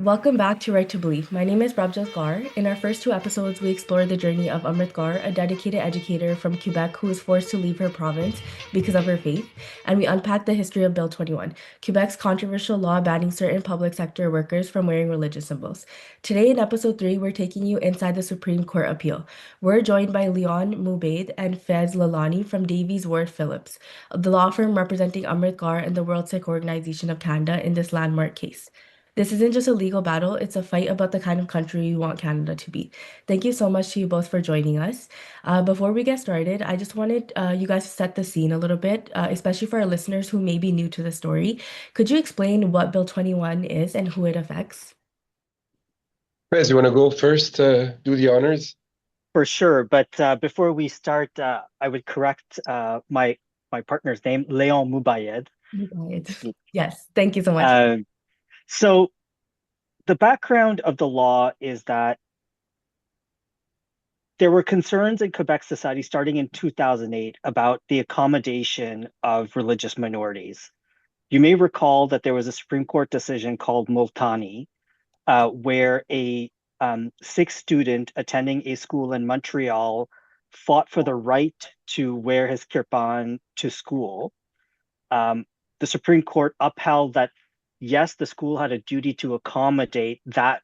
Welcome back to Right to Believe. My name is Prabjot Gaur. In our first two episodes, we explored the journey of Amrit Gaur, a dedicated educator from Quebec who was forced to leave her province because of her faith, and we unpacked the history of Bill 21, Quebec's controversial law banning certain public sector workers from wearing religious symbols. Today, in episode 3, we're taking you inside the Supreme Court appeal. We're joined by Léon Moubayed and Faiz Lalani from Davies Phillips, the law firm representing Amrit Gaur and the World Sikh Organization of Canada in this landmark case. This isn't just a legal battle, it's a fight about the kind of country we want Canada to be. Thank you so much to you both for joining us. Before we get started, I just wanted you guys to set the scene a little bit, especially for our listeners who may be new to the story. Could you explain what Bill 21 is and who it affects? Faiz, you want to go first, do the honors? For sure, but before we start, I would correct my partner's name, Léon Moubayed. Yes, thank you so much. Uh, so the background of the law is that there were concerns in Quebec society starting in 2008 about the accommodation of religious minorities. You may recall that there was a Supreme Court decision called Multani, where a Sikh student attending a school in Montreal fought for the right to wear his kirpan to school. The Supreme Court upheld that, yes, the school had a duty to accommodate that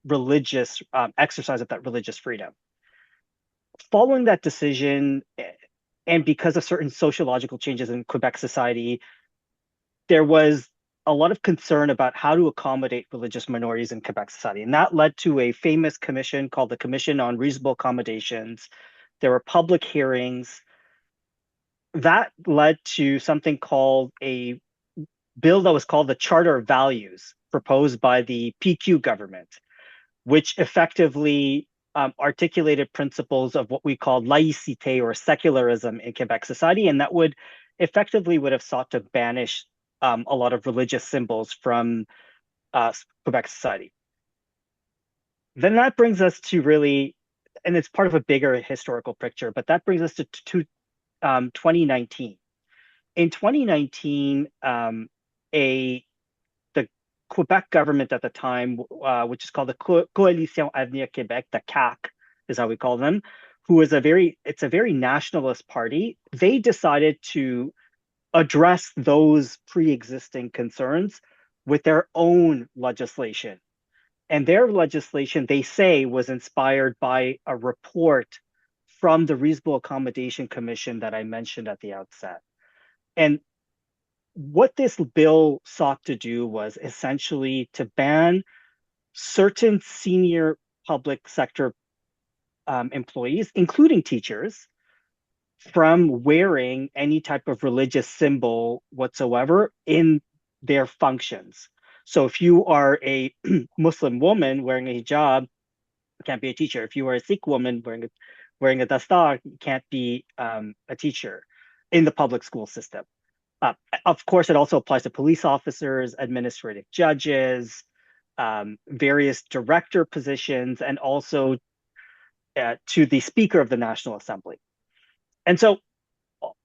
religious exercise of that religious freedom. Following that decision, and because of certain sociological changes in Quebec society, there was a lot of concern about how to accommodate religious minorities in Quebec society. And that led to a famous commission called the Commission on Reasonable Accommodations. There were public hearings. That led to something called a bill that was called the Charter of Values, proposed by the PQ government, which effectively articulated principles of what we call laïcité or secularism in Quebec society, and that would effectively would have sought to banish a lot of religious symbols from Quebec society. Then that brings us to really, and it's part of a bigger historical picture, but that brings us to 2019. In 2019, a the Quebec government at the time, which is called the Coalition Avenir Québec, the CAQ is how we call them, who is it's a very nationalist party. They decided to address those pre-existing concerns with their own legislation. And their legislation, they say, was inspired by a report from the Reasonable Accommodation Commission that I mentioned at the outset. And what this bill sought to do was essentially to ban certain senior public sector employees, including teachers, from wearing any type of religious symbol whatsoever in their functions. So if you are a Muslim woman wearing a hijab, you can't be a teacher. If you are a Sikh woman wearing a dastar, you can't be a teacher in the public school system. Of course, it also applies to police officers, administrative judges, various director positions, and also to the Speaker of the National Assembly. And so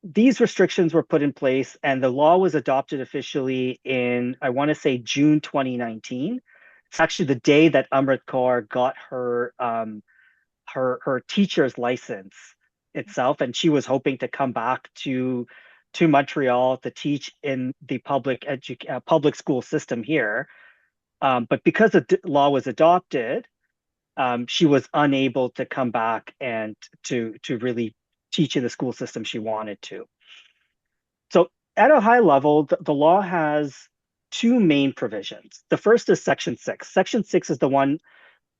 these restrictions were put in place, and the law was adopted officially in, I want to say, June 2019. It's actually the day that Amrit Kaur got her teacher's license itself, and she was hoping to come back to Montreal to teach in the public school system here. But because the law was adopted, she was unable to come back and to really teach in the school system she wanted to. So at a high level, the law has two main provisions. The first is Section 6. Section 6 is the one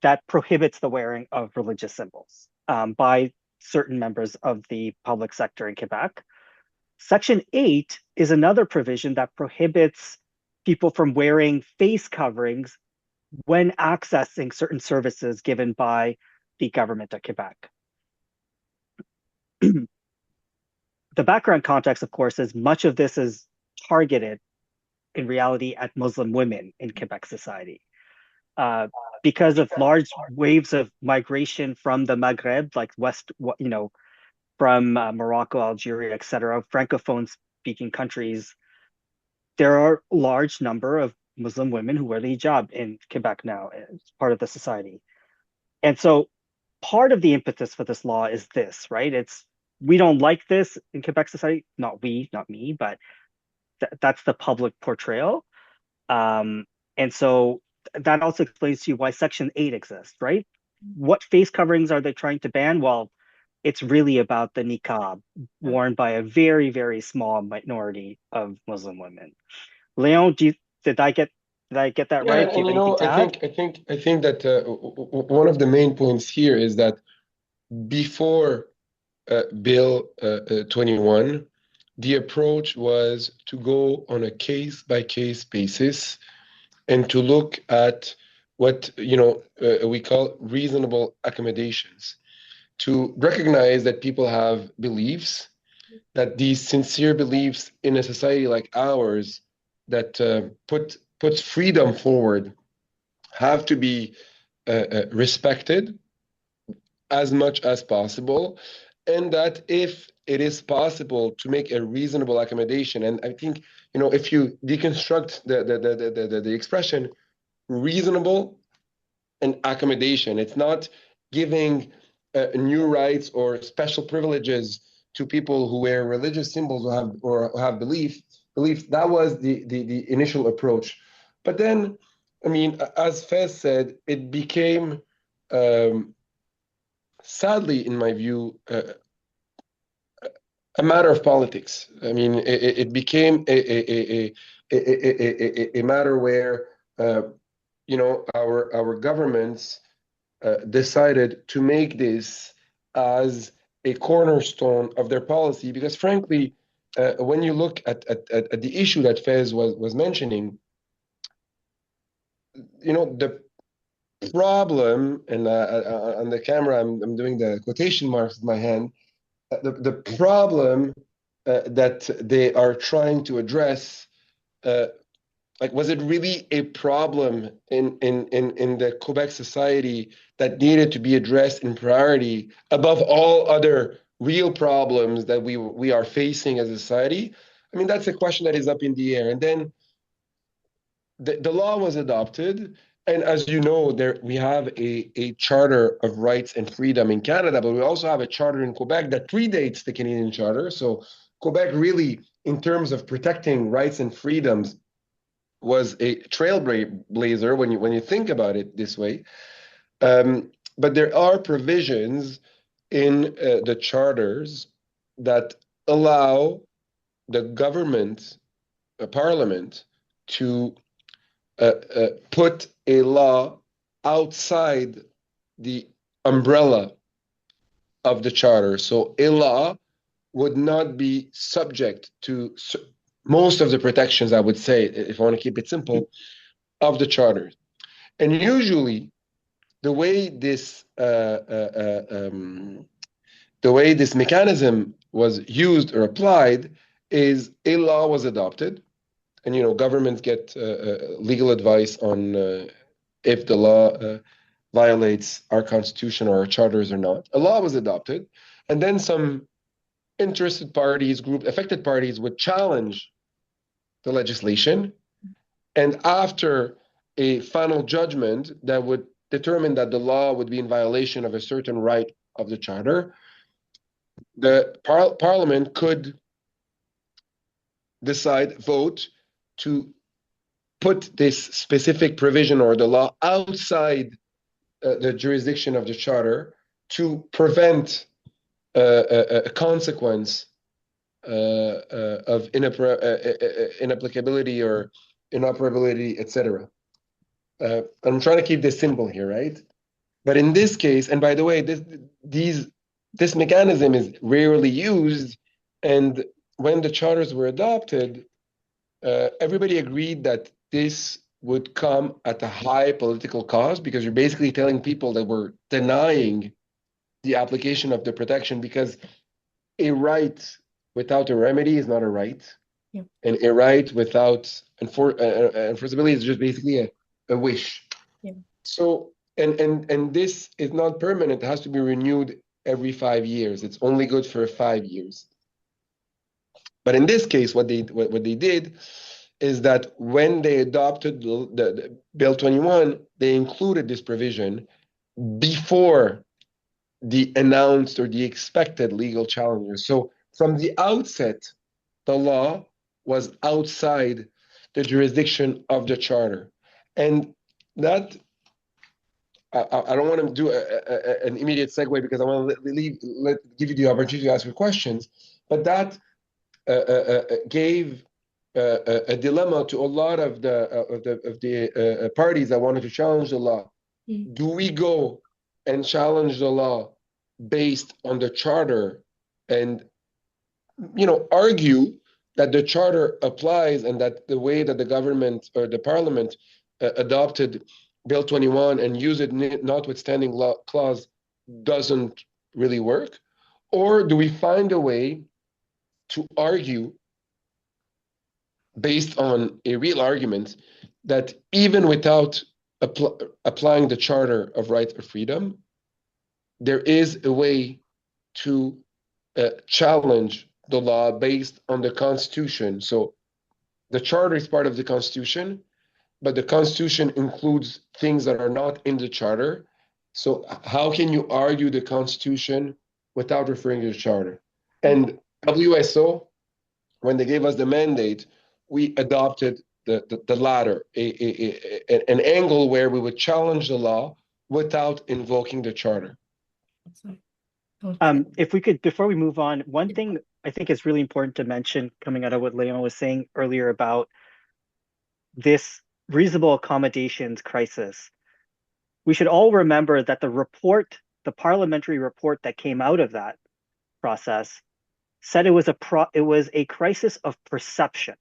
that prohibits the wearing of religious symbols by certain members of the public sector in Quebec. Section 8 is another provision that prohibits people from wearing face coverings when accessing certain services given by the government of Quebec. The background context, of course, is much of this is targeted in reality at Muslim women in Quebec society. Because of large waves of migration from the Maghreb, like from Morocco, Algeria, etc., Francophone speaking countries, there are a large number of Muslim women who wear the hijab in Quebec now as part of the society. And so part of the impetus for this law is this, right? It's we don't like this in Quebec society. Not we, not me, but that's the public portrayal. And so that also explains to you why Section 8 exists, right? What face coverings are they trying to ban? Well, it's really about the niqab worn by a very, very small minority of Muslim women. Léon, did I get that Yeah, right? Do you and have anything to add? I think that one of the main points here is that before Bill 21, the approach was to go on a case-by-case basis and to look at what we call reasonable accommodations, to recognize that people have beliefs, that these sincere beliefs in a society like ours that puts freedom forward have to be respected as much as possible, and that if it is possible to make a reasonable accommodation, and I think if you deconstruct the expression reasonable and accommodation, it's not giving new rights or special privileges to people who wear religious symbols or have beliefs. That was the initial approach, but then, I mean, as Fez said, it became sadly, in my view, a matter of politics. I mean, it became a matter where our governments decided to make this as a cornerstone of their policy, because frankly, when you look at the issue that Fez was mentioning, the problem, and on the camera I'm doing the quotation marks with my hand, the problem that they are trying to address, like, was it really a problem in the Quebec society that needed to be addressed in priority above all other real problems that we are facing as a society? I mean, that's a question that is up in the air. And then the law was adopted. And as you know, there we have a Charter of Rights and Freedom in Canada, but we also have a charter in Quebec that predates the Canadian Charter. So Quebec really, in terms of protecting rights and freedoms, was a trailblazer when you think about it this way. But there are provisions in the charters that allow the government, parliament, to put a law outside the umbrella of the charter. So a law would not be subject to most of the protections, I would say, if I want to keep it simple, of the charter. And usually, the way this mechanism was used or applied is a law was adopted, and governments get legal advice on if the law violates our constitution or our charters or not. A law was adopted, and then some interested parties, affected parties would challenge the legislation, and after a final judgment that would determine that the law would be in violation of a certain right of the charter, the parliament could vote to put this specific provision or the law outside the jurisdiction of the charter to prevent a consequence of inapplicability or inoperability, etc. I'm trying to keep this simple here, right? But in this case, and by the way, this mechanism is rarely used, and when the charters were adopted, everybody agreed that this would come at a high political cost, because you're basically telling people that we're denying the application of the protection, because a right without a remedy is not a right. Yeah. And a right without enforceability is just basically a wish. Yeah. So, and this is not permanent. It has to be renewed every 5 years. It's only good for 5 years. But in this case, what they did is that when they adopted the Bill 21, they included this provision before the announced or the expected legal challenges. So from the outset, the law was outside the jurisdiction of the charter. And that, I don't want to do an immediate segue because I want to give you the opportunity to ask your questions, but that gave a dilemma to a lot of the parties that wanted to challenge the law. Do we go and challenge the law based on the charter and argue that the charter applies and that the way that the government or the parliament adopted Bill 21 and use it notwithstanding law clause doesn't really work? Or do we find a way to argue based on a real argument that even without applying the Charter of Rights or Freedom, there is a way to challenge the law based on the Constitution? So the Charter is part of the Constitution, but the Constitution includes things that are not in the Charter. So how can you argue the Constitution without referring to the Charter? And WSO, when they gave us the mandate, we adopted the latter, an angle where we would challenge the law without invoking the Charter. If we could, before we move on, one thing I think is really important to mention coming out of what Léon was saying earlier about this reasonable accommodations crisis. We should all remember that the parliamentary report that came out of that process said it was a crisis of perception.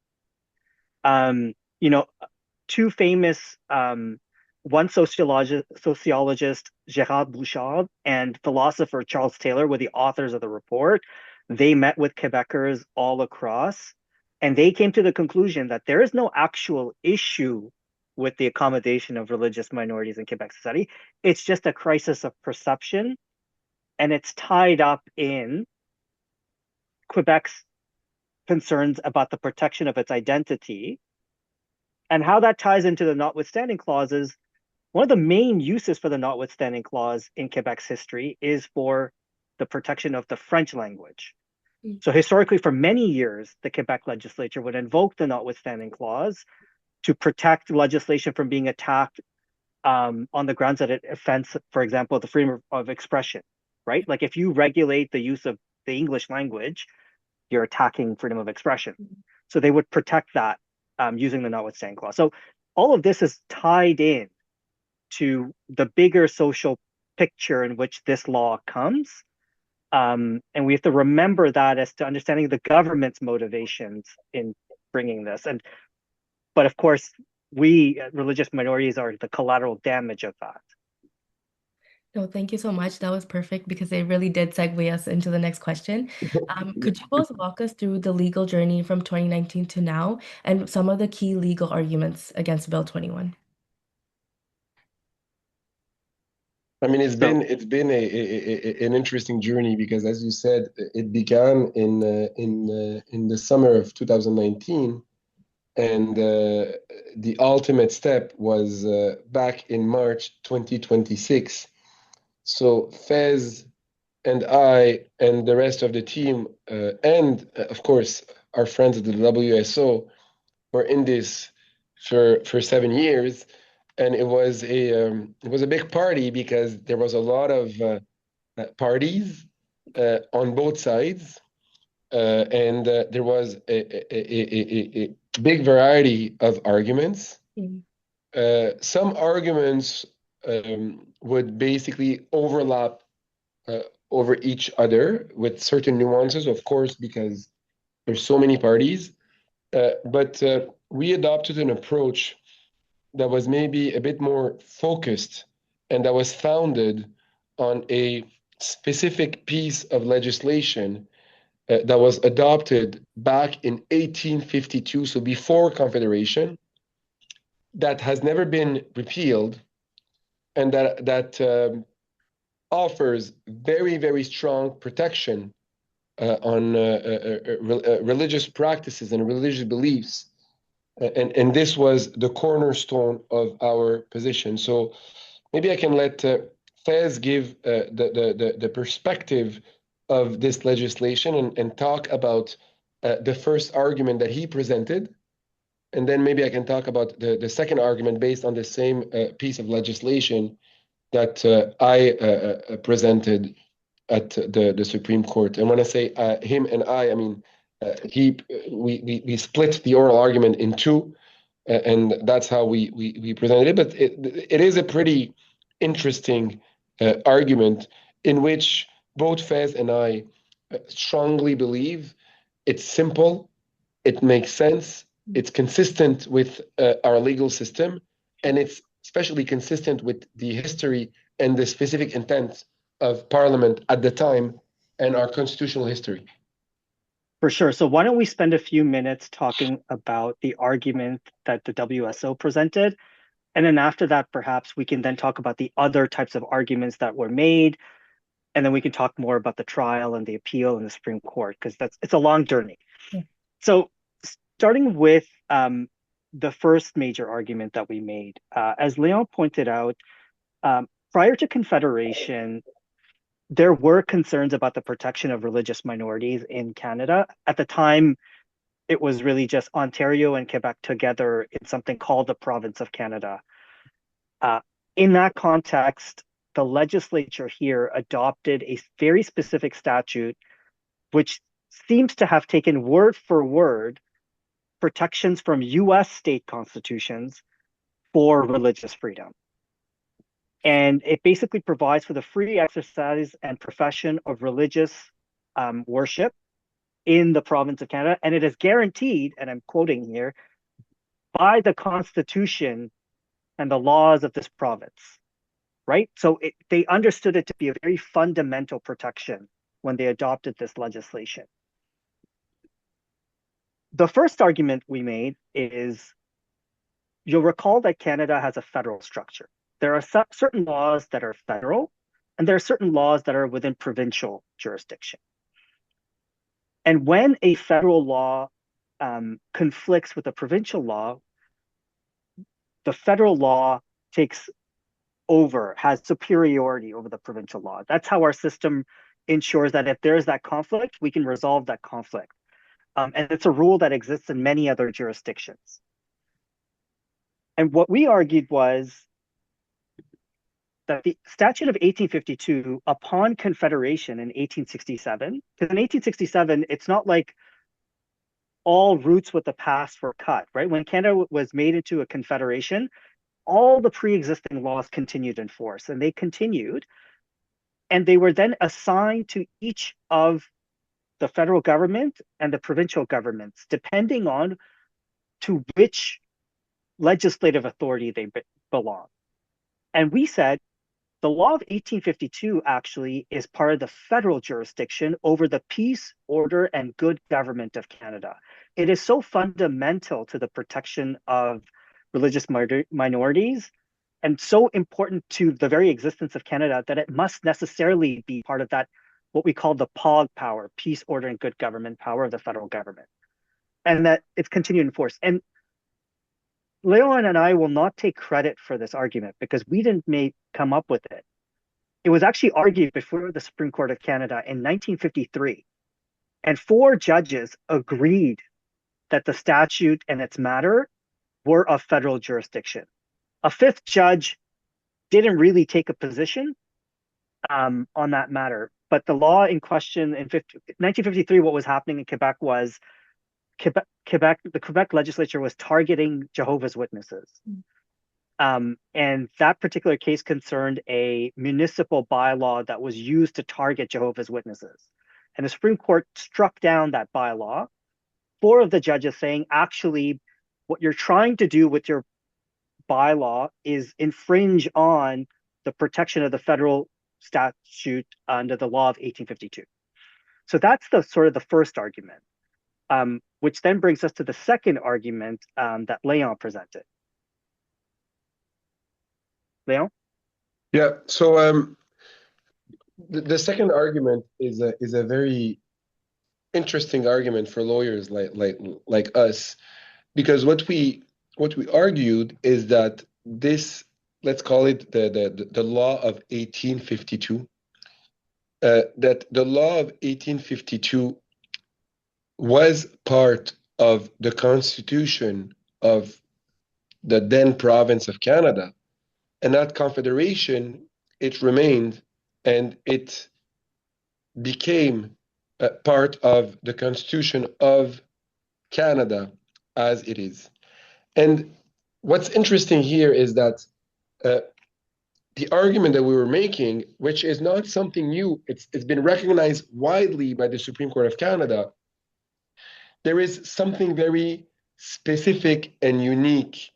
Two famous, one sociologist, Gérard Bouchard, and philosopher Charles Taylor were the authors of the report. They met with Quebecers all across, and they came to the conclusion that there is no actual issue with the accommodation of religious minorities in Quebec society. It's just a crisis of perception, and it's tied up in Quebec's concerns about the protection of its identity. And how that ties into the notwithstanding clauses, one of the main uses for the notwithstanding clause in Quebec's history is for the protection of the French language. So historically, for many years, the Quebec legislature would invoke the notwithstanding clause to protect legislation from being attacked on the grounds that it offends, for example, the freedom of expression, right? Like if you regulate the use of the English language, you're attacking freedom of expression. So they would protect that using the notwithstanding clause. So all of this is tied in to the bigger social picture in which this law comes. And we have to remember that as to understanding the government's motivations in bringing this. But of course, we religious minorities are the collateral damage of that. No, thank you so much. That was perfect because it really did segue us into the next question. Could you both walk us through the legal journey from 2019 to now and some of the key legal arguments against Bill 21? I mean, it's been an interesting journey because, as you said, it began in the summer of 2019, and the ultimate step was back in March 2026. So Faiz and I and the rest of the team, and of course our friends at the WSO, were in this for 7 years, and it was a big party because there was a lot of parties on both sides, and there was a big variety of arguments. Some arguments would basically overlap over each other with certain nuances, of course, because there's so many parties. But we adopted an approach that was maybe a bit more focused and that was founded on a specific piece of legislation that was adopted back in 1852, so before Confederation, that has never been repealed, and that offers very, very strong protection on religious practices and religious beliefs And this was the cornerstone of our position. So maybe I can let Faiz give the perspective of this legislation and talk about the first argument that he presented. And then maybe I can talk about the second argument based on the same piece of legislation that I presented at the Supreme Court. And when I say him and I mean we split the oral argument in two, and that's how we presented it. But it is a pretty interesting argument in which both Faiz and I strongly believe it's simple, it makes sense, it's consistent with our legal system, and it's especially consistent with the history and the specific intent of Parliament at the time and our constitutional history. For sure. So why don't we spend a few minutes talking about the argument that the WSO presented, and then after that, perhaps we can then talk about the other types of arguments that were made, and then we can talk more about the trial and the appeal in the Supreme Court, because it's a long journey. Yeah. So starting with the first major argument that we made, as Léon pointed out, prior to Confederation, there were concerns about the protection of religious minorities in Canada. At the time, it was really just Ontario and Quebec together in something called the Province of Canada. In that context, the legislature here adopted a very specific statute, which seems to have taken word for word protections from US state constitutions for religious freedom. And it basically provides for the free exercise and profession of religious worship in the province of Canada. And it is guaranteed, and I'm quoting here, by the Constitution and the laws of this province, right? So they understood it to be a very fundamental protection when they adopted this legislation. The first argument we made is, you'll recall that Canada has a federal structure. There are certain laws that are federal, and there are certain laws that are within provincial jurisdiction. And when a federal law conflicts with a provincial law, the federal law takes over, has superiority over the provincial law. That's how our system ensures that if there's that conflict, we can resolve that conflict. And it's a rule that exists in many other jurisdictions. And what we argued was that the statute of 1852, upon Confederation in 1867, because in 1867, it's not like all roots with the past were cut, right? When Canada was made into a confederation, all the pre-existing laws continued in force, and they continued, and they were then assigned to each of the federal government and the provincial governments, depending on to which legislative authority they belong. And we said, the law of 1852 actually is part of the federal jurisdiction over the peace, order, and good government of Canada. It is so fundamental to the protection of religious minorities and so important to the very existence of Canada that it must necessarily be part of that, what we call the POG power, peace, order, and good government power of the federal government. And that it's continued in force. And Léon and I will not take credit for this argument because we didn't come up with it. It was actually argued before the Supreme Court of Canada in 1953, and 4 judges agreed that the statute and its matter were of federal jurisdiction. A 5th judge didn't really take a position on that matter, but the law in question in 1953, what was happening in Quebec was the Quebec legislature was targeting Jehovah's Witnesses. And that particular case concerned a municipal bylaw that was used to target Jehovah's Witnesses. And the Supreme Court struck down that bylaw. 4 of the judges saying, actually, what you're trying to do with your bylaw is infringe on the protection of the federal statute under the law of 1852. So that's the sort of the first argument. Which then brings us to the second argument that Léon presented. Léon? Yeah. So the second argument is a very interesting argument for lawyers like us, because what we argued is that this, let's call it the law of 1852, that the law of 1852 was part of the constitution of the then province of Canada, and that confederation, it remained, and it became a part of the constitution of Canada as it is. And what's interesting here is that uh, the argument that we were making, which is not something new, it's been recognized widely by the Supreme Court of Canada. There is something very specific and unique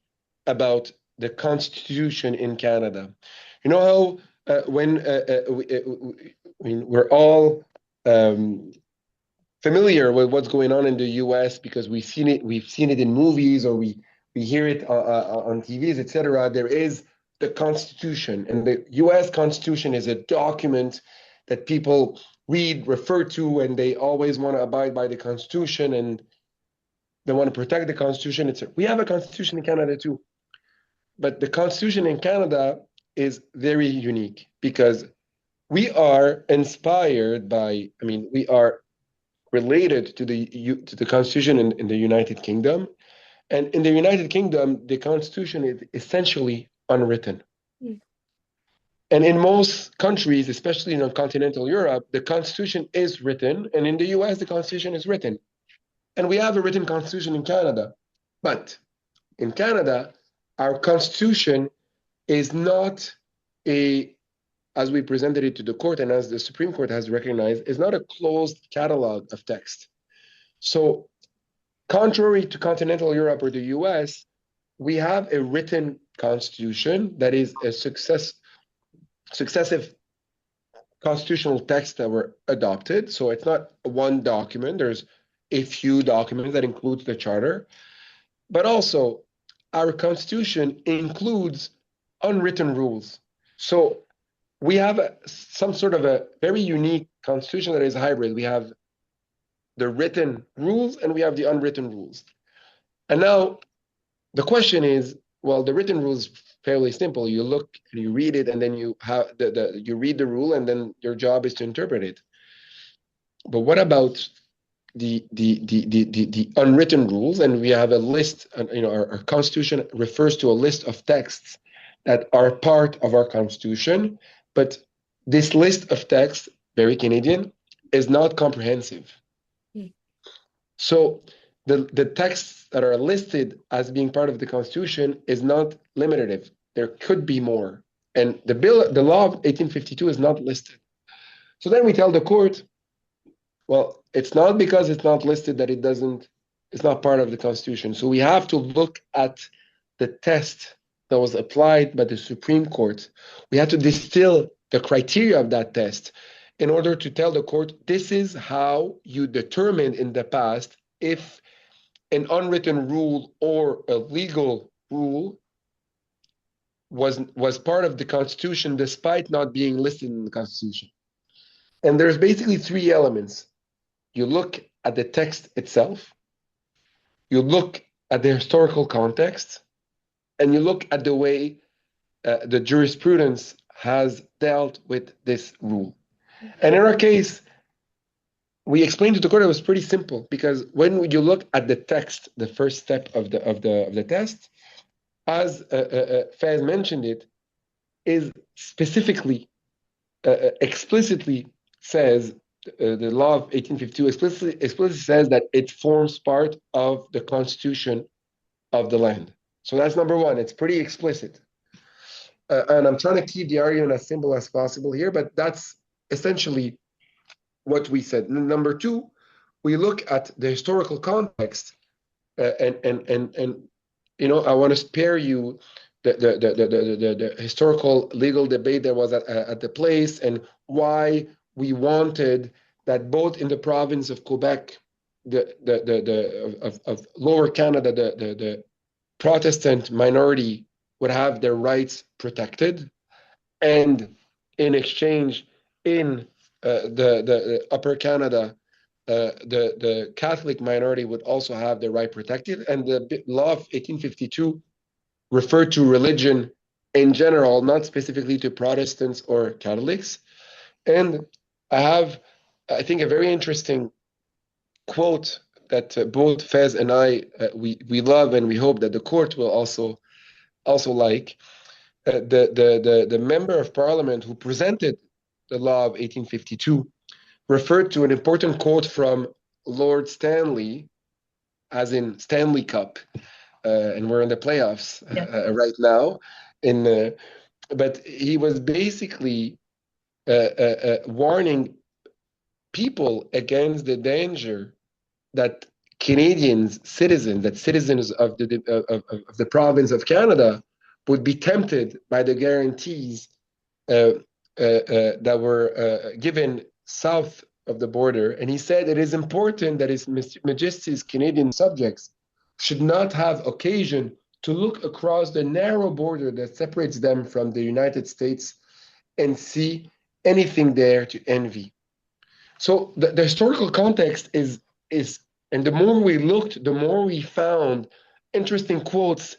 about the Constitution in Canada. You know how we're all familiar with what's going on in the U.S. because we've seen it in movies, or we hear it on TVs, etc. There is the Constitution, and the U.S. Constitution is a document that people read, refer to, and they always want to abide by the Constitution, and they want to protect the Constitution. We have a Constitution in Canada too, but the Constitution in Canada is very unique because we are inspired by, we are related to the Constitution in the United Kingdom. And in the United Kingdom, the Constitution is essentially unwritten. Mm. And in most countries, especially in continental Europe, the Constitution is written, and in the US, the Constitution is written. And we have a written Constitution in Canada. But in Canada, our Constitution is not as we presented it to the court and as the Supreme Court has recognized, is not a closed catalog of text. So contrary to continental Europe or the US, we have a written constitution that is a successive constitutional texts that were adopted. So it's not one document. There's a few documents that includes the charter. But also, our constitution includes unwritten rules. So we have some sort of a very unique constitution that is hybrid. We have the written rules and we have the unwritten rules. And now the question is, well, the written rules fairly simple. You look and you read it, and then you have you read the rule, and then your job is to interpret it. But what about the unwritten rules? And we have a list. Our Constitution refers to a list of texts that are part of our Constitution. But this list of texts, very Canadian, is not comprehensive. Mm. So the texts that are listed as being part of the Constitution is not limitative. There could be more. And the law of 1852 is not listed. So then we tell the court, well, it's not because it's not listed that it's not part of the Constitution. So we have to look at the test that was applied by the Supreme Court. We have to distill the criteria of that test in order to tell the court, this is how you determined in the past if an unwritten rule or a legal rule was part of the Constitution despite not being listed in the Constitution. And there's basically three elements. You look at the text itself, you look at the historical context, and you look at the way the jurisprudence has dealt with this rule. And in our case, we explained to the court it was pretty simple, because when you look at the text, the first step of the test, as Faiz mentioned it, is specifically, explicitly says, the law of 1852 explicitly says that it forms part of the constitution of the land. So that's number one. It's pretty explicit. And I'm trying to keep the argument as simple as possible here, but that's essentially what we said. Number two, we look at the historical context, and I want to spare you the historical legal debate that was at the place, and why we wanted that both in the province of Quebec, of Lower Canada, the Protestant minority would have their rights protected, and in exchange, in the Upper Canada, the Catholic minority would also have their right protected. And the law of 1852 referred to religion in general, not specifically to Protestants or Catholics. And I have, I think, a very interesting quote that both Faiz and I we love, and we hope that the court will also like. The member of parliament who presented the law of 1852 referred to an important quote from Lord Stanley, as in Stanley Cup, and we're in the playoffs right now. But he was basically warning people against the danger that citizens of the province of Canada would be tempted by the guarantees that were given south of the border. And he said it is important that His Majesty's Canadian subjects should not have occasion to look across the narrow border that separates them from the United States and see anything there to envy. So the historical context is, and the more we looked, the more we found interesting quotes,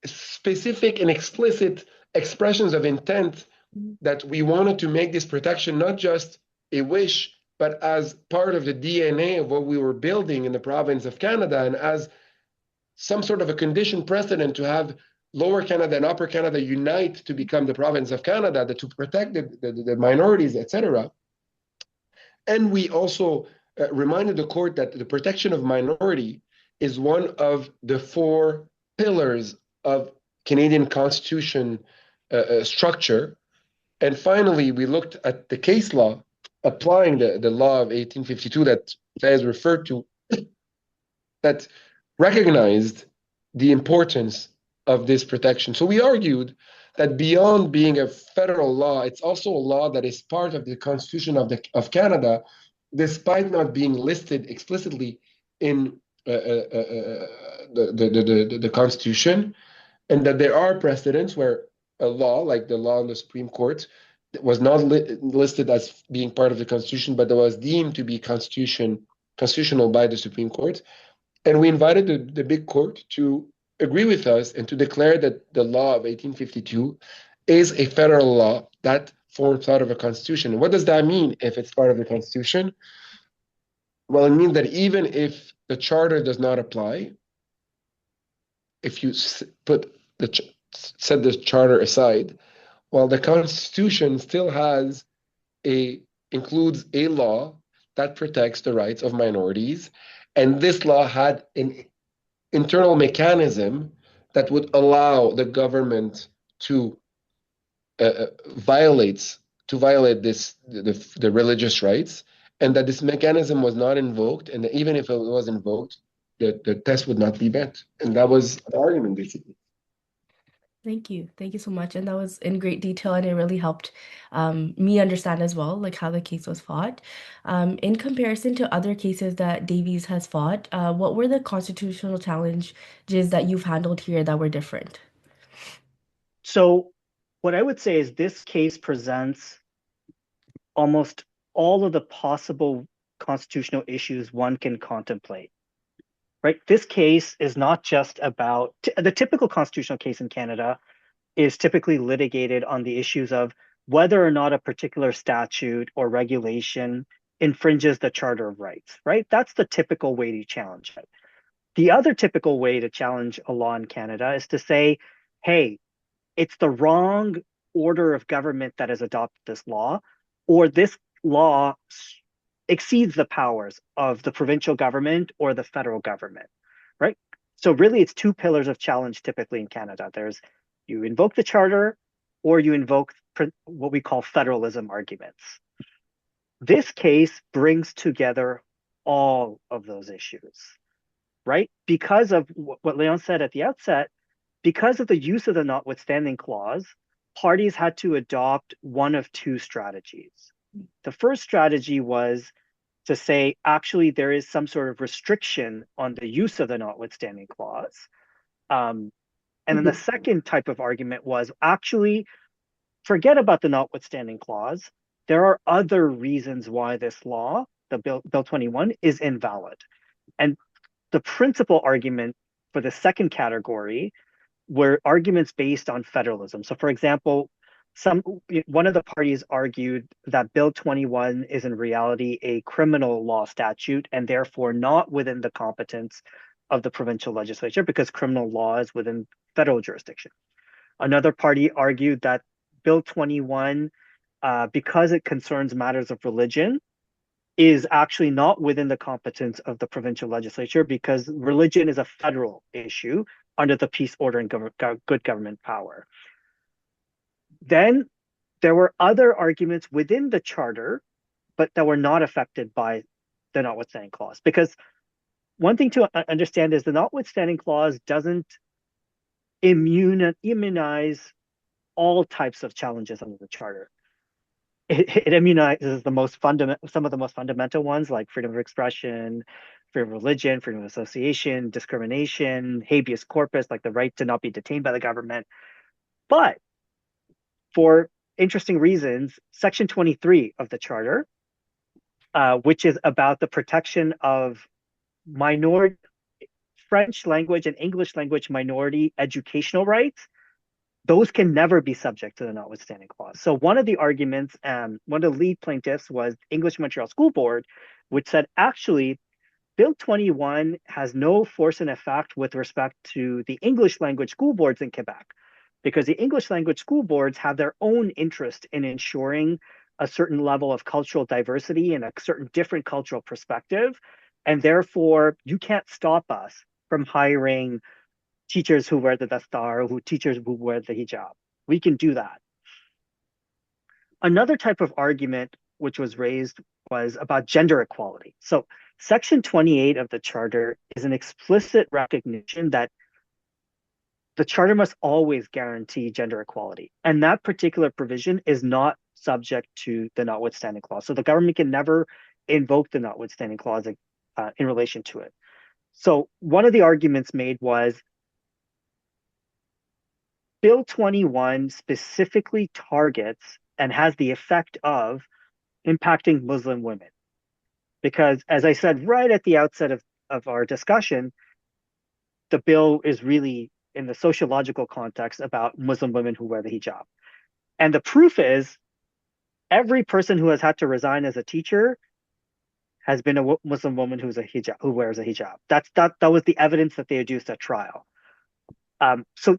specific and explicit expressions of intent that we wanted to make this protection not just a wish, but as part of the DNA of what we were building in the province of Canada, and as some sort of a conditioned precedent to have Lower Canada and Upper Canada unite to become the province of Canada, to protect the minorities, etc. And we also reminded the court that the protection of minority is one of the four pillars of Canadian Constitution structure. And finally, we looked at the case law applying the law of 1852 that Faiz referred to, that recognized the importance of this protection. So we argued that beyond being a federal law, it's also a law that is part of the Constitution of Canada, despite not being listed explicitly in the Constitution, and that there are precedents where a law, like the law in the Supreme Court, was not listed as being part of the Constitution, but that was deemed to be constitutional by the Supreme Court. And we invited the big court to agree with us and to declare that the law of 1852 is a federal law that forms part of a constitution. And what does that mean if it's part of the Constitution? Well, it means that even if the charter does not apply, if you set the charter aside, well, the Constitution still includes a law that protects the rights of minorities. And this law had an internal mechanism that would allow the government to violate the religious rights, and that this mechanism was not invoked, and that even if it was invoked, the test would not be met. And that was the argument, basically. Thank you. Thank you so much. And that was in great detail, and it really helped me understand as well, like how the case was fought. In comparison to other cases that Davies has fought, what were the constitutional challenges that you've handled here that were different? So what I would say is this case presents almost all of the possible constitutional issues one can contemplate. Right? This case is not just about the typical constitutional case in Canada is typically litigated on the issues of whether or not a particular statute or regulation infringes the Charter of Rights, right? That's the typical way to challenge it. The other typical way to challenge a law in Canada is to say, hey, it's the wrong order of government that has adopted this law, or this law exceeds the powers of the provincial government or the federal government, right? So really it's two pillars of challenge typically in Canada. There's you invoke the charter or you invoke what we call federalism arguments. This case brings together all of those issues, right? Because of what Léon said at the outset, because of the use of the notwithstanding clause, parties had to adopt one of two strategies. The first strategy was to say, actually, there is some sort of restriction on the use of the notwithstanding clause. And then the second type of argument was actually, forget about the notwithstanding clause. There are other reasons why this law the Bill 21, is invalid. And the principal argument for the second category were arguments based on federalism. So, for example, one of the parties argued that Bill 21 is in reality a criminal law statute and therefore not within the competence of the provincial legislature because criminal law is within federal jurisdiction. Another party argued that Bill 21, because it concerns matters of religion, is actually not within the competence of the provincial legislature because religion is a federal issue under the peace, order, and good government power. Then there were other arguments within the charter, but that were not affected by the notwithstanding clause. Because one thing to understand is the notwithstanding clause doesn't immunize all types of challenges under the charter. It immunizes some of the most fundamental ones like freedom of expression, freedom of religion, freedom of association, discrimination, habeas corpus, like the right to not be detained by the government. But for interesting reasons, Section 23 of the Charter, which is about the protection of minority French language and English language minority educational rights, those can never be subject to the notwithstanding clause. So one of the arguments, one of the lead plaintiffs was English Montreal School Board, which said actually Bill 21 has no force and effect with respect to the English language school boards in Quebec, because the English language school boards have their own interest in ensuring a certain level of cultural diversity and a certain different cultural perspective. And therefore, you can't stop us from hiring teachers who wear the dastar, teachers who wear the hijab. We can do that. Another type of argument which was raised was about gender equality. So Section 28 of the Charter is an explicit recognition that the Charter must always guarantee gender equality. And that particular provision is not subject to the notwithstanding clause. So the government can never invoke the notwithstanding clause in relation to it. So one of the arguments made was Bill 21 specifically targets and has the effect of impacting Muslim women. Because as I said right at the outset of our discussion, the bill is really in the sociological context about Muslim women who wear the hijab. And the proof is every person who has had to resign as a teacher has been a Muslim woman who wears a hijab. That was the evidence that they adduced at trial. So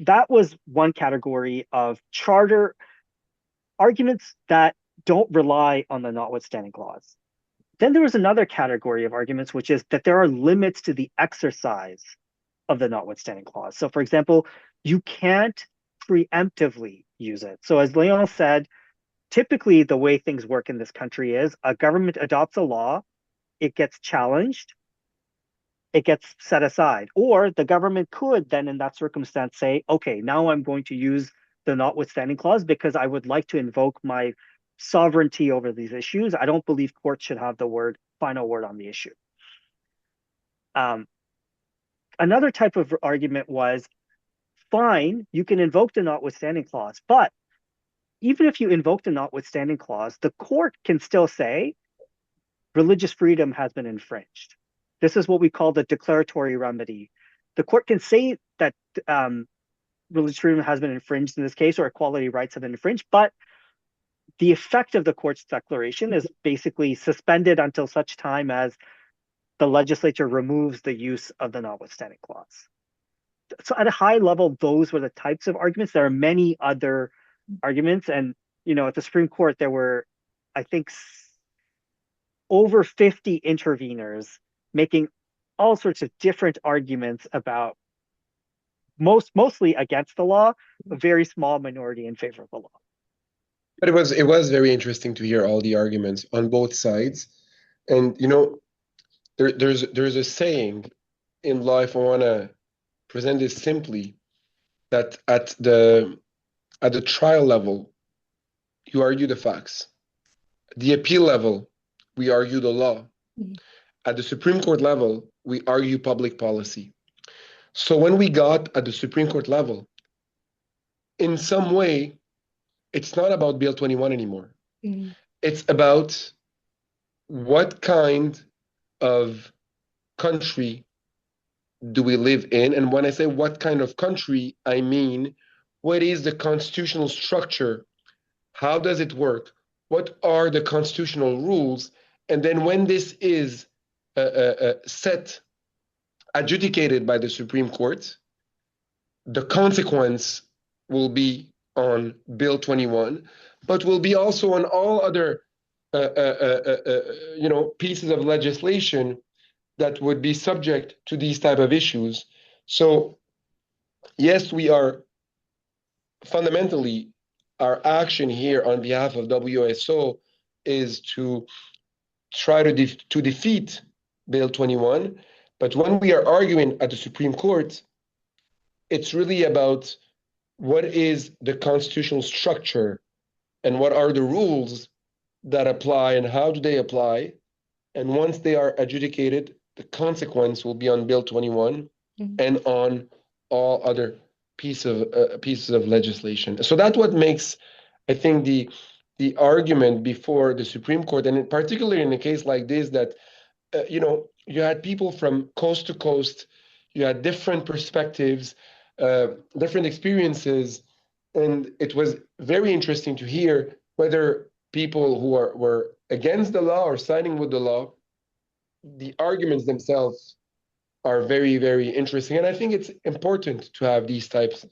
that was one category of charter arguments that don't rely on the notwithstanding clause. Then there was another category of arguments, which is that there are limits to the exercise of the notwithstanding clause. So for example, you can't preemptively use it. So as Léon said, typically the way things work in this country is a government adopts a law, it gets challenged, it gets set aside. Or the government could then in that circumstance say, okay, now I'm going to use the notwithstanding clause because I would like to invoke my sovereignty over these issues. I don't believe courts should have the final word on the issue. Another type of argument was, fine, you can invoke the notwithstanding clause, but even if you invoke the notwithstanding clause, the court can still say religious freedom has been infringed. This is what we call the declaratory remedy. The court can say that religious freedom has been infringed in this case, or equality rights have been infringed, but the effect of the court's declaration is basically suspended until such time as the legislature removes the use of the notwithstanding clause. So at a high level, those were the types of arguments. There are many other arguments. And, at the Supreme Court, there were, I think, over 50 interveners making all sorts of different arguments about mostly against the law, a very small minority in favor of the law. But it was very interesting to hear all the arguments on both sides. And there's a saying in life, I want to present this simply, that at the trial level, you argue the facts. At the appeal level, we argue the law. Mm-hmm. At the Supreme Court level, we argue public policy. So when we got at the Supreme Court level, in some way, it's not about Bill 21 anymore. Mm-hmm. It's about what kind of country do we live in? And when I say what kind of country, I mean, what is the constitutional structure? How does it work? What are the constitutional rules? And then when this is set, adjudicated by the Supreme Court, the consequence will be on Bill 21, but will be also on all other pieces of legislation that would be subject to these type of issues. So yes, we are fundamentally, our action here on behalf of WSO is to try to defeat Bill 21. But when we are arguing at the Supreme Court, it's really about what is the constitutional structure and what are the rules that apply and how do they apply. And once they are adjudicated, the consequence will be on Bill 21 and on all other pieces of legislation. So that's what makes, I think, the argument before the Supreme Court, and particularly in a case like this, that you had people from coast to coast, you had different perspectives, different experiences, and it was very interesting to hear whether people who were against the law or siding with the law, the arguments themselves are very, very interesting. And I think it's important to have these types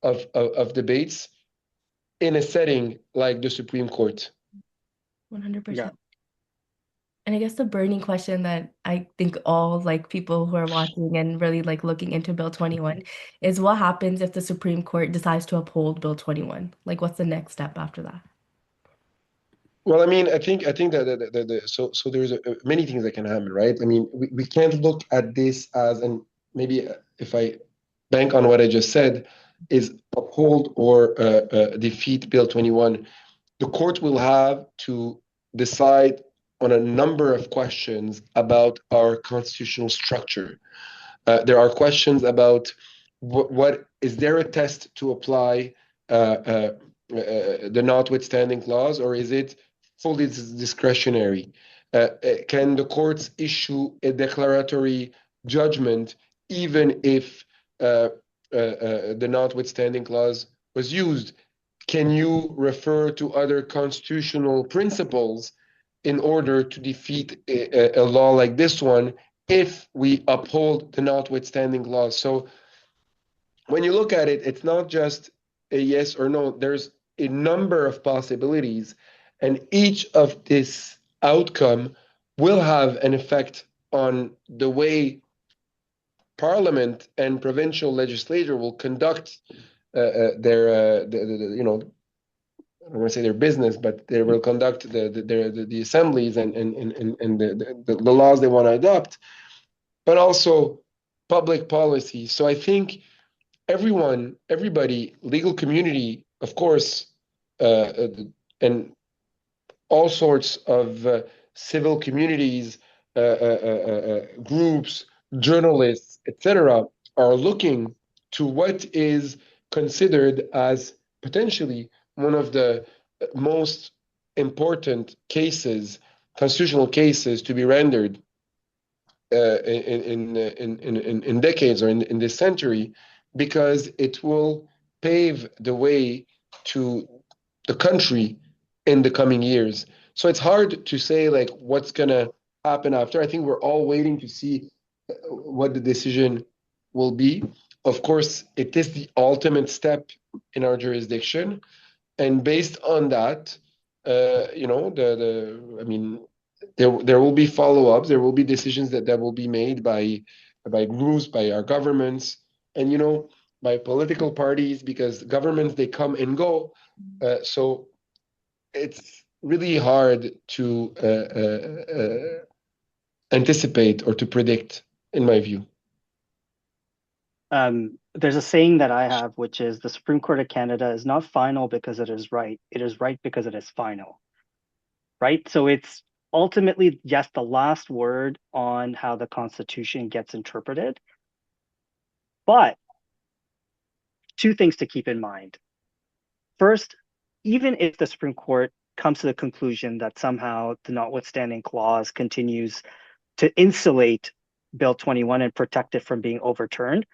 of debates in a setting like the Supreme Court. 100%. Yeah. And I guess the burning question that I think all like people who are watching and really like looking into Bill 21 is what happens if the Supreme Court decides to uphold Bill 21? Like, what's the next step after that? Well, I mean, I think that so there's many things that can happen, right? I mean, we can't look at this as, and maybe if I bank on what I just said, is uphold or defeat Bill 21. The court will have to decide on a number of questions about our constitutional structure. There are questions about what is there a test to apply the notwithstanding clause, or is it fully discretionary? Can the courts issue a declaratory judgment even if the notwithstanding clause was used? Can you refer to other constitutional principles in order to defeat a law like this one if we uphold the notwithstanding clause? So when you look at it, it's not just a yes or no. There's a number of possibilities, and each of this outcome will have an effect on the way Parliament and provincial legislature will conduct their, I don't want to say their business, but they will conduct the assemblies and the laws they want to adopt, but also public policy. So I think everybody, legal community, of course, and all sorts of civil communities, groups, journalists, etc., are looking to what is considered as potentially one of the most important cases, constitutional cases, to be rendered in decades or in this century, because it will pave the way to the country in the coming years. So it's hard to say like what's gonna happen after. I think we're all waiting to see what the decision will be. Of course, it is the ultimate step in our jurisdiction, and based on that, I mean, there will be follow-ups. There will be decisions that will be made by groups, by our governments, and by political parties, because governments, they come and go. So it's really hard to anticipate or to predict, in my view. There's a saying that I have, which is the Supreme Court of Canada is not final because it is right. It is right because it is final. Right? So it's ultimately, yes, the last word on how the Constitution gets interpreted. But two things to keep in mind. First, even if the Supreme Court comes to the conclusion that somehow the notwithstanding clause continues to insulate Bill 21 and protect it from being overturned,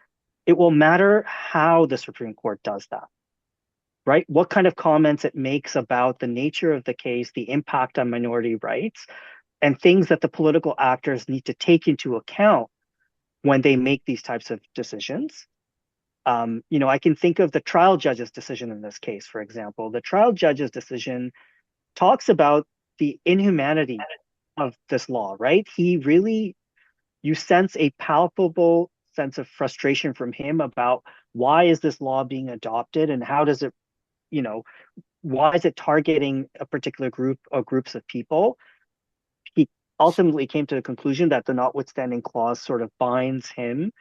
it will matter how the Supreme Court does that, right? What kind of comments it makes about the nature of the case, the impact on minority rights, and things that the political actors need to take into account when they make these types of decisions. I can think of the trial judge's decision in this case, for example. The trial judge's decision talks about the inhumanity of this law, right? You sense a palpable sense of frustration from him about why is this law being adopted and how does it, why is it targeting a particular group or groups of people? He ultimately came to the conclusion that the notwithstanding clause sort of binds him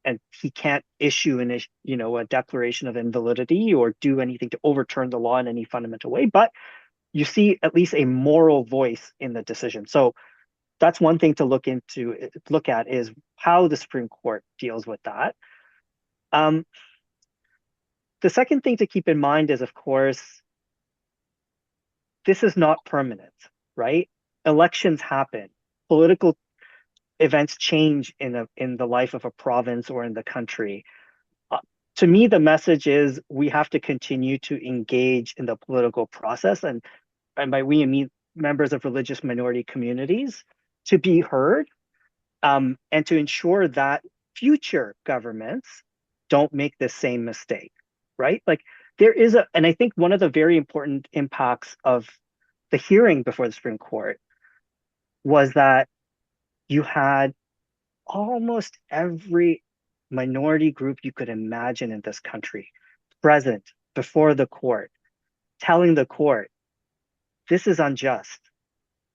and he can't issue a declaration of invalidity or do anything to overturn the law in any fundamental way. But you see at least a moral voice in the decision. So that's one thing to look at is how the Supreme Court deals with that. The second thing to keep in mind is, of course, this is not permanent, right? Elections happen. Political events change in the life of a province or in the country. To me, the message is we have to continue to engage in the political process, and by we I mean members of religious minority communities, to be heard, and to ensure that future governments don't make the same mistake, right? Like and I think one of the very important impacts of the hearing before the Supreme Court was that you had almost every minority group you could imagine in this country present before the court, telling the court, this is unjust.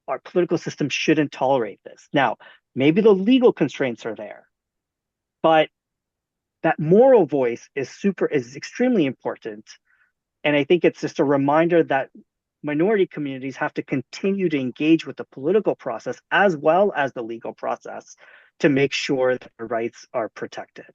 Our political system shouldn't tolerate this. Now, maybe the legal constraints are there, but that moral voice is extremely important. And I think it's just a reminder that minority communities have to continue to engage with the political process as well as the legal process to make sure that their rights are protected.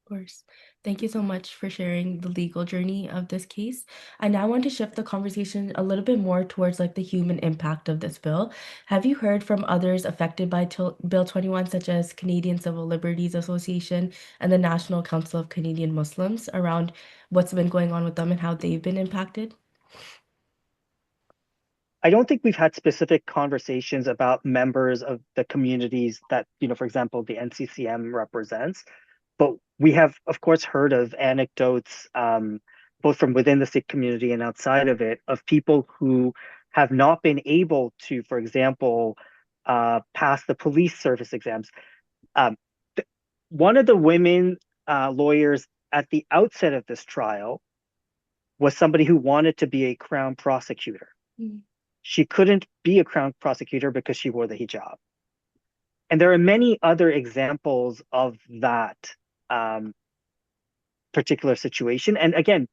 Of course. Thank you so much for sharing the legal journey of this case. I now want to shift the conversation a little bit more towards like the human impact of this bill. Have you heard from others affected by Bill 21, such as Canadian Civil Liberties Association and the National Council of Canadian Muslims, around what's been going on with them and how they've been impacted? I don't think we've had specific conversations about members of the communities that, for example, the NCCM represents. But we have, of course, heard of anecdotes, both from within the Sikh community and outside of it, of people who have not been able to, for example, pass the police service exams. One of the women lawyers at the outset of this trial was somebody who wanted to be a Crown prosecutor. Mm. She couldn't be a Crown prosecutor because she wore the hijab. And there are many other examples of that particular situation. And again,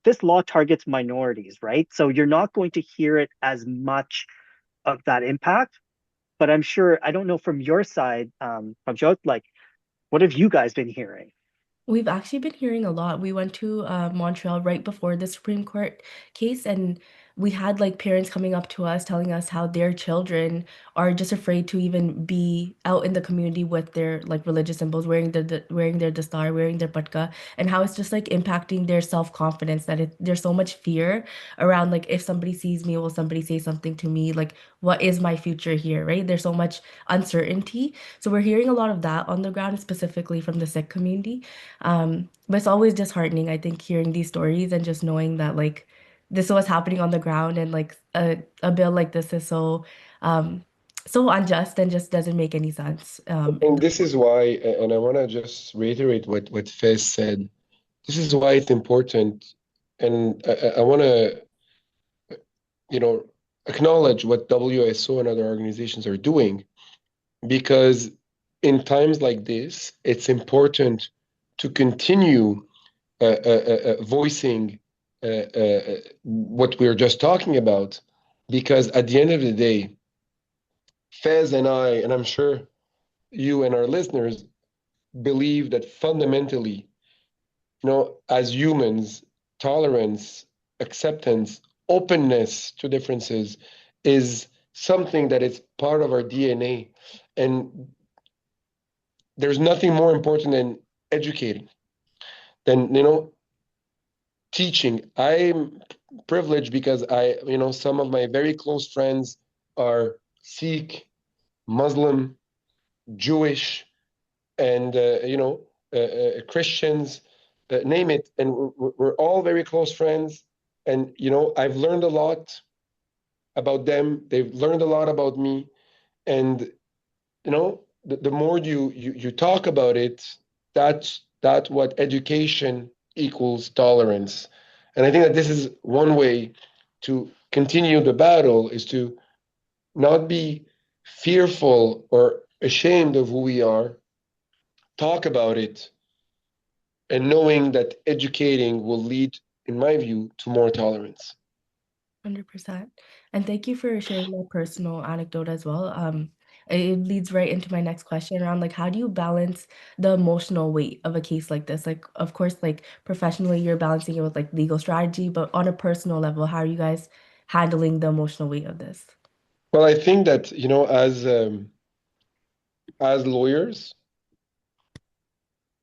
this law targets minorities, right? So you're not going to hear it as much of that impact. But I'm sure, I don't know from your side, Prabjot, like, what have you guys been hearing? We've actually been hearing a lot. We went to Montreal right before the Supreme Court case, and we had like parents coming up to us telling us how their children are just afraid to even be out in the community with their like religious symbols, wearing their dastar, wearing their patka, and how it's just like impacting their self-confidence, that there's so much fear around like, if somebody sees me, will somebody say something to me? Like, what is my future here, right? There's so much uncertainty. So we're hearing a lot of that on the ground, specifically from the Sikh community. But it's always disheartening, I think, hearing these stories and just knowing that like this is what's happening on the ground, and like a bill like this is so unjust and just doesn't make any sense. And this is why, and I want to just reiterate what Faiz said. This is why it's important, and I want to, acknowledge what WSO and other organizations are doing, because in times like this, it's important to continue voicing what we were just talking about, because at the end of the day, Faiz and I, and I'm sure you and our listeners, believe that fundamentally, as humans, tolerance, acceptance openness to differences is something that is part of our DNA. And there's nothing more important than educating, than, teaching. I'm privileged because some of my very close friends are Sikh, Muslim, Jewish, and Christians, name it, and we're all very close friends. And I've learned a lot about them. They've learned a lot about me, and the more you talk about it, that's what education equals tolerance. And I think that this is one way to continue the battle, is to not be fearful or ashamed of who we are, talk about it, and knowing that educating will lead, in my view, to more tolerance. 100%. And thank you for sharing that personal anecdote as well. It leads right into my next question around like how do you balance the emotional weight of a case like this? Like, of course, like professionally, you're balancing it with like legal strategy, but on a personal level, how are you guys handling the emotional weight of this? Well, I think that, as lawyers,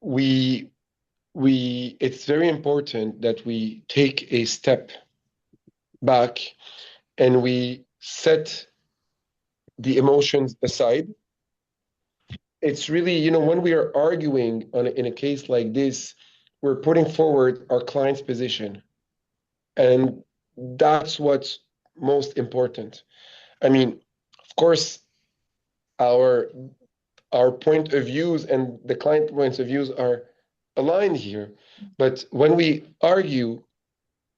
we it's very important that we take a step back and we set the emotions aside. It's really, when we are arguing in a case like this, we're putting forward our client's position. And that's what's most important. I mean, of course, our point of views and the client points of views are aligned here. But when we argue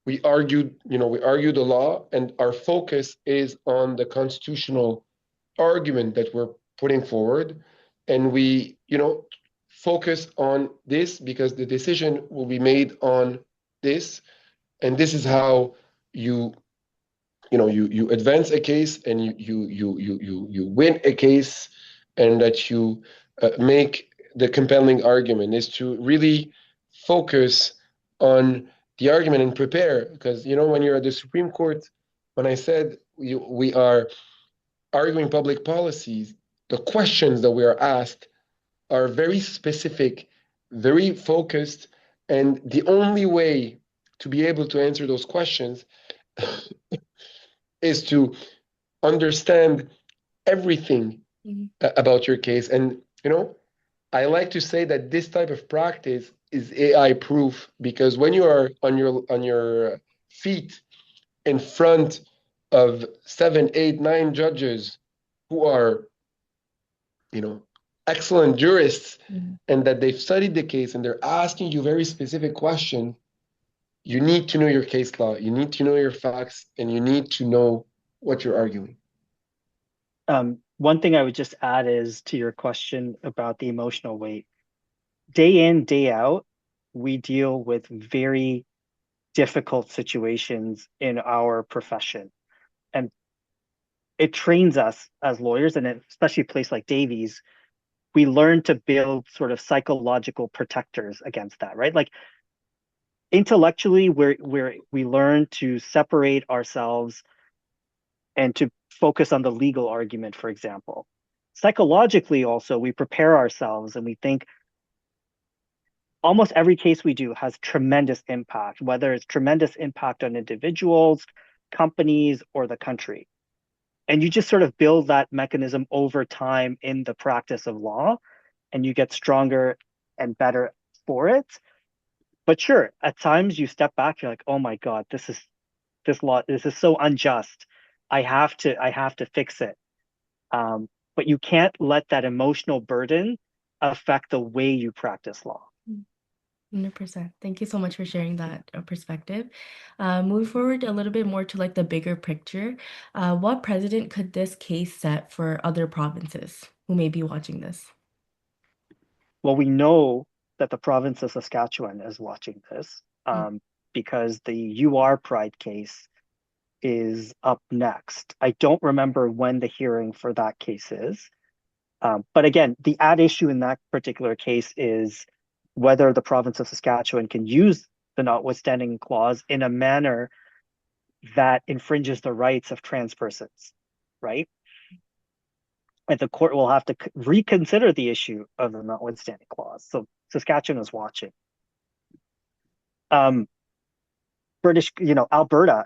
the law, and our focus is on the constitutional argument that we're putting forward, and we focus on this because the decision will be made on this, and this is how you you advance a case, and you win a case, and that you make the compelling argument, is to really focus on the argument and prepare. Because when you're at the Supreme Court, when I said we are arguing public policies, the questions that we are asked are very specific, very focused, and the only way to be able to answer those questions is to understand everything about your case. And I like to say that this type of practice is AI proof, because when you are on your feet in front of 7, 8, 9 judges who are excellent jurists, and that they've studied the case and they're asking you very specific questions, you need to know your case law, you need to know your facts, and you need to know what you're arguing. One thing I would just add is to your question about the emotional weight. Day in, day out, we deal with very difficult situations in our profession. And it trains us as lawyers, and especially a place like Davies, we learn to build sort of psychological protectors against that, right? Like intellectually, we learn to separate ourselves and to focus on the legal argument, for example. Psychologically, also, we prepare ourselves and we think almost every case we do has tremendous impact, whether it's tremendous impact on individuals, companies, or the country. And you just sort of build that mechanism over time in the practice of law, and you get stronger and better for it. But sure, at times you step back, you're like, oh my God, this is so unjust. I have to fix it. But you can't let that emotional burden affect the way you practice law. 100%. Thank you so much for sharing that perspective. Moving forward a little bit more to like the bigger picture, what precedent could this case set for other provinces who may be watching this? Well, we know that the province of Saskatchewan is watching this because the UR Pride case is up next. I don't remember when the hearing for that case is. But again, the at issue in that particular case is whether the province of Saskatchewan can use the notwithstanding clause in a manner that infringes the rights of trans persons, right? And the court will have to reconsider the issue of the notwithstanding clause. So Saskatchewan is watching. Alberta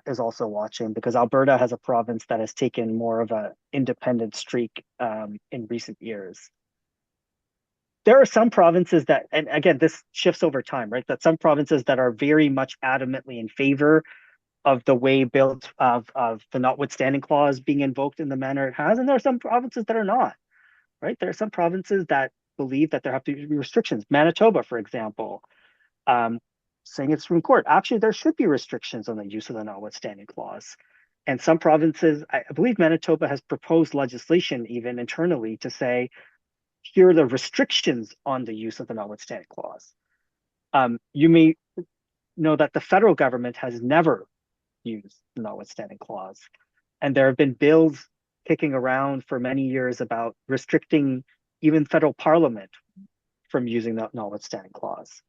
is also watching because Alberta has a province that has taken more of an independent streak in recent years. There are some provinces that, and again, this shifts over time, right? That some provinces that are very much adamantly in favor of the way built of the notwithstanding clause being invoked in the manner it has, and there are some provinces that are not, right? There are some provinces that believe that there have to be restrictions. Manitoba, for example, saying it's Supreme Court. Actually, there should be restrictions on the use of the notwithstanding clause. And some provinces, I believe Manitoba has proposed legislation even internally to say, here are the restrictions on the use of the notwithstanding clause. You may know that the federal government has never used the notwithstanding clause. And there have been bills kicking around for many years about restricting even federal parliament from using the notwithstanding clause.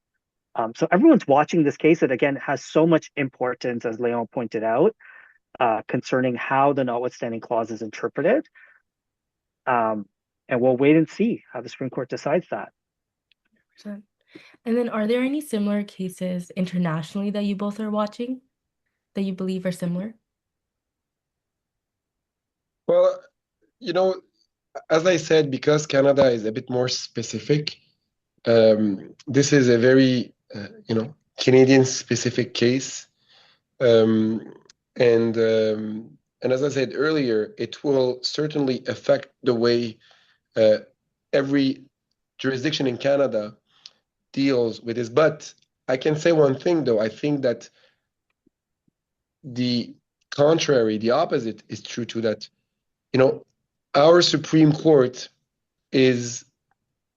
So everyone's watching this case that, again, has so much importance, as Léon pointed out, concerning how the notwithstanding clause is interpreted. And we'll wait and see how the Supreme Court decides that. And then are there any similar cases internationally that you both are watching that you believe are similar? Well, as I said, because Canada is a bit more specific, this is a very, Canadian-specific case. And as I said earlier, it will certainly affect the way every jurisdiction in Canada deals with this. But I can say one thing, though. I think that the contrary, the opposite is true to that. Our Supreme Court is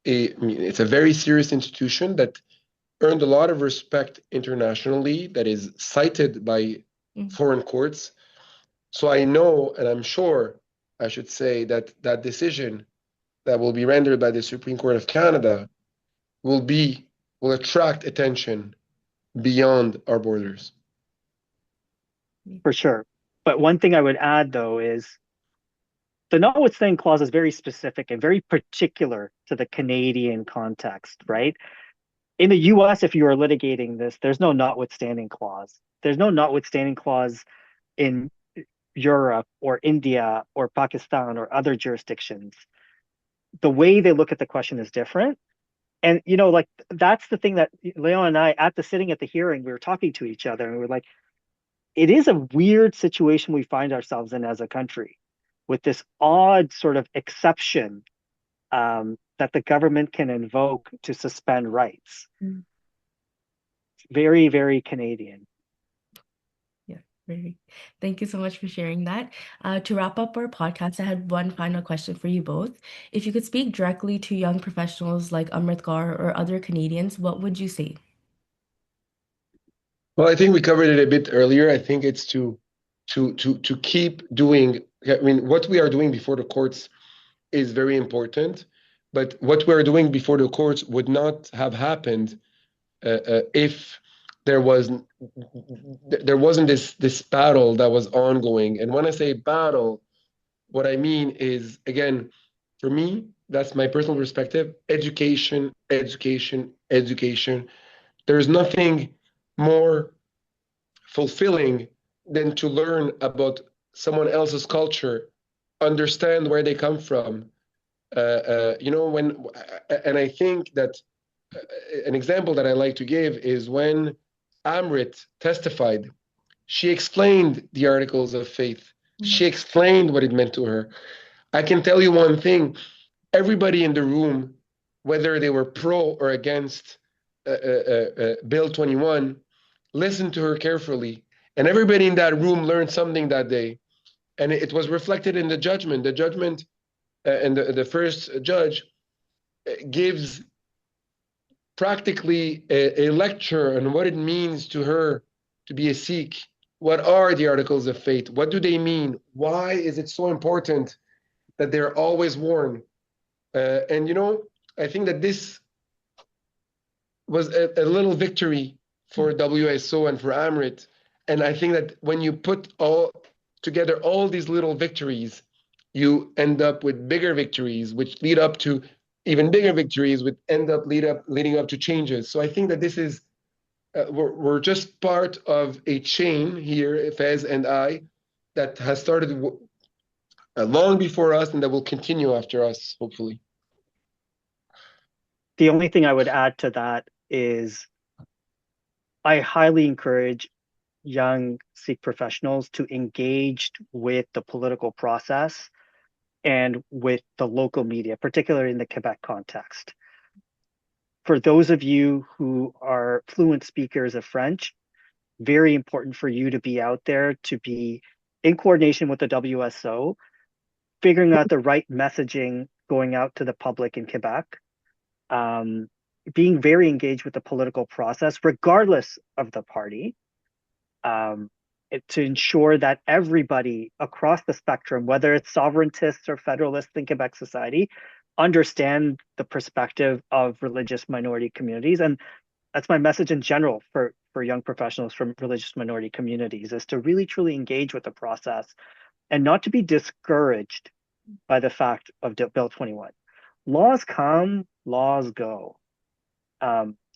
it's a very serious institution that earned a lot of respect internationally, that is cited by foreign courts. So I know, and I'm sure, I should say, that that decision that will be rendered by the Supreme Court of Canada will attract attention beyond our borders. For sure. But one thing I would add, though, is the notwithstanding clause is very specific and very particular to the Canadian context, right? In the US, if you are litigating this, there's no notwithstanding clause. There's no notwithstanding clause in Europe or India or Pakistan or other jurisdictions. The way they look at the question is different. And, that's the thing that Léon and I, sitting at the hearing, we were talking to each other and we were like, it is a weird situation we find ourselves in as a country, with this odd sort of exception that the government can invoke to suspend rights. Very, very Canadian. Yeah, very. Thank you so much for sharing that. To wrap up our podcast, I had one final question for you both. If you could speak directly to young professionals like Amrit Kaur or other Canadians, what would you say? Well, I think we covered it a bit earlier. I think it's to keep doing. What we are doing before the courts is very important, but what we are doing before the courts would not have happened if there wasn't this battle that was ongoing. And when I say battle, what I mean is, again, for me, that's my personal perspective: education, education, education. There's nothing more fulfilling than to learn about someone else's culture, understand where they come from. And I think that an example that I like to give is when Amrit testified, she explained the articles of faith. She explained what it meant to her. I can tell you one thing: everybody in the room, whether they were pro or against Bill 21, listened to her carefully, and everybody in that room learned something that day, and it was reflected in the judgment. The judgment and the first judge gives practically a lecture on what it means to her to be a Sikh. What are the articles of faith? What do they mean? Why is it so important that they're always worn? And I think that this was a little victory for WSO and for Amrit. And I think that when you put all together all these little victories, you end up with bigger victories, which lead up to even bigger victories, which leading up to changes. So I think that this is we're just part of a chain here, Faiz and I, that has started long before us and that will continue after us, hopefully. The only thing I would add to that is I highly encourage young Sikh professionals to engage with the political process and with the local media, particularly in the Quebec context. For those of you who are fluent speakers of French, very important for you to be out there, to be in coordination with the WSO, figuring out the right messaging going out to the public in Quebec, being very engaged with the political process, regardless of the party, to ensure that everybody across the spectrum, whether it's sovereigntists or federalists in Quebec society, understand the perspective of religious minority communities. And that's my message in general for young professionals from religious minority communities, is to really truly engage with the process and not to be discouraged by the fact of Bill 21. Laws come, laws go.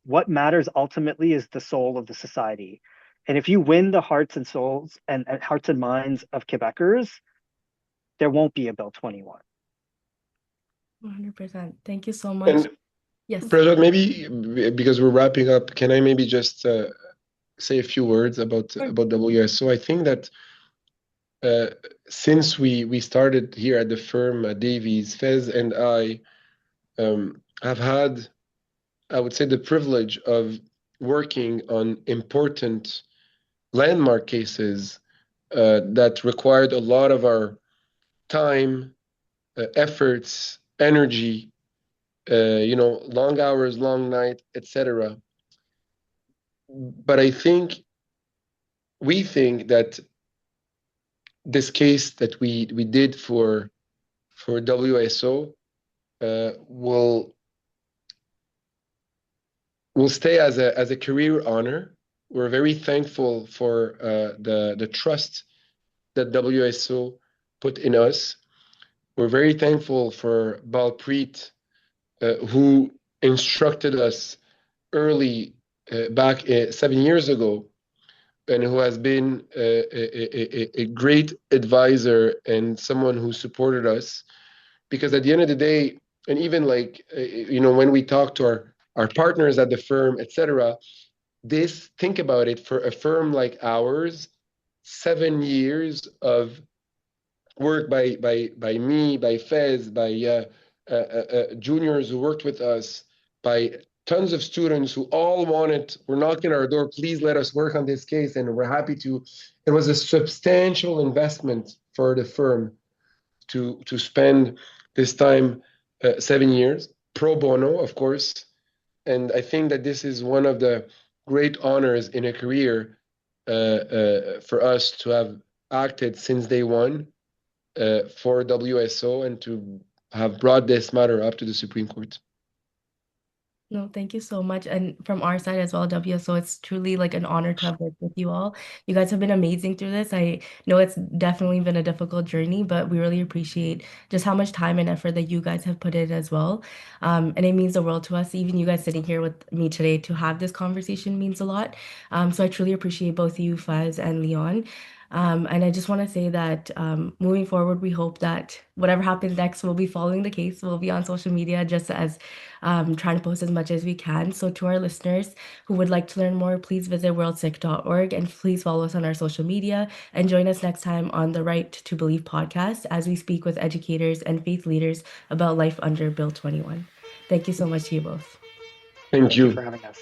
What matters ultimately is the soul of the society. And if you win the hearts and souls and hearts and minds of Quebecers, there won't be a Bill 21. 100%. Thank you so much. And yes. Prashad, maybe because we're wrapping up, can I maybe just say a few words about WSO? I think that since we started here at the firm at Davies, Faiz and I have had, I would say, the privilege of working on important landmark cases that required a lot of our time, efforts, energy, long hours, long night, etc. But we think that this case that we did for WSO will stay as a career honor. We're very thankful for the trust that WSO put in us. We're very thankful for Balpreet, who instructed us early back 7 years ago, and who has been a great advisor and someone who supported us. Because at the end of the day, and even when we talk to our partners at the firm, etc., think about it, for a firm like ours, 7 years of work by me, by Faiz, by juniors who worked with us, by tons of students who all were knocking our door, please let us work on this case, and we're happy to. It was a substantial investment for the firm to spend this time, 7 years, pro bono, of course. And I think that this is one of the great honors in a career for us to have acted since day one for WSO and to have brought this matter up to the Supreme Court. No, thank you so much. And from our side as well, WSO, it's truly like an honor to have worked with you all. You guys have been amazing through this. I know it's definitely been a difficult journey, but we really appreciate just how much time and effort that you guys have put in as well. And it means the world to us. Even you guys sitting here with me today to have this conversation means a lot. So I truly appreciate both you, Faiz and Leon. And I just want to say that moving forward, we hope that whatever happens next, we'll be following the case. We'll be on social media just as trying to post as much as we can. So to our listeners who would like to learn more, please visit worldsikh.org and please follow us on our social media and join us next time on the Right to Believe podcast as we speak with educators and faith leaders about life under Bill 21. Thank you so much to you both. Thank you for having us.